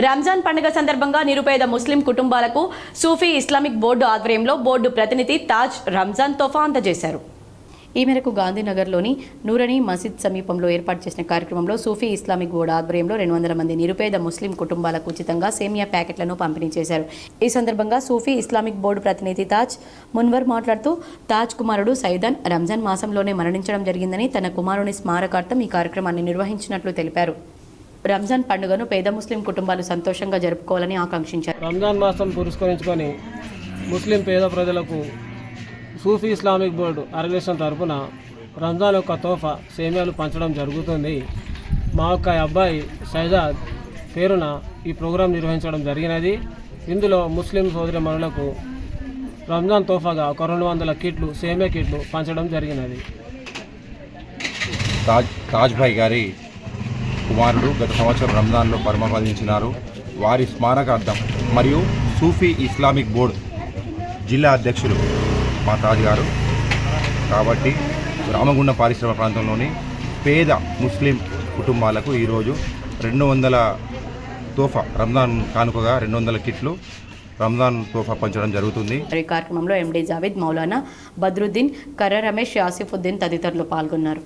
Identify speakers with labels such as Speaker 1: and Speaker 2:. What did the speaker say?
Speaker 1: రంజాన్ పండుగ సందర్భంగా నిరుపేద ముస్లిం కుటుంబాలకు సూఫీ ఇస్లామిక్ బోర్డు ఆధ్వర్యంలో బోర్డు ప్రతినిధి తాజ్ రంజాన్ తోఫా అందజేశారు. ఈ మేరకు గాంధీనగర్లోని నూరనీ మసీద్ సమీపంలో ఏర్పాటు చేసిన కార్యక్రమంలో సూఫీ ఇస్లామిక్ బోర్డు ఆధ్వర్యంలో 200 మంది నిరుపేద ముస్లిం కుటుంబాలకు ఉచితంగా సేమియా ప్యాకెట్లను పంపిణీ చేశారు. ఈ సందర్భంగా సూఫీ ఇస్లామిక్ బోర్డు ప్రతినిధి తాజ్ మున్వర్ మాట్లాడుతూ తాజ్ కుమారుడు సైదన్ రంజాన్ మాసంలోనే మరణించడం జరిగిందని తన కుమారుని స్మారకార్థం ఈ కార్యక్రమాన్ని నిర్వహించినట్లు తెలిపారు. రంజాన్ పండుగను పేద ముస్లిం కుటుంబాలు సంతోషంగా జరుపుకోవాలని ఆకాంక్షించారు.
Speaker 2: రంజాన్ మాసం పురస్కరించుకొని ముస్లిం పేద ప్రజలకు సూఫీ ఇస్లామిక్ బోర్డు ఆర్గనైజేషన్ తరఫున రంజాన్ యొక్క తోఫా సేమియాలు పంచడం జరుగుతుంది. మా యొక్క అబ్బాయి సైజాద్ పేరున ఈ ప్రోగ్రాం నిర్వహించడం జరిగినది. ఇందులో ముస్లిం సోదరిమణులకు రంజాన్ తోఫాగా ఒక 200 కిట్లు సేమియా కిట్లు పంచడం జరిగినది.
Speaker 3: తాజ్ భాయ్ గారి కుమారుడు గత సంవత్సరం రంజాన్లో పరమపదించినారు. వారి స్మారకార్థం మరియు సూఫీ ఇస్లామిక్ బోర్డు జిల్లా అధ్యక్షులు మా తాజ్ గారు కాబట్టి రామగుండం పారిశ్రామిక ప్రాంతంలోని పేద ముస్లిం కుటుంబాలకు ఈరోజు 200 తోఫా రంజాన్ కానుకగా 200 కిట్లు రంజాన్ తోఫా పంచడం జరుగుతుంది.
Speaker 1: ఈ కార్యక్రమంలో ఎండి జావేద్, మౌలానా బద్రుద్దీన్, కర్ర రమేష్, ఆసిఫుద్దీన్ తదితరులు పాల్గొన్నారు.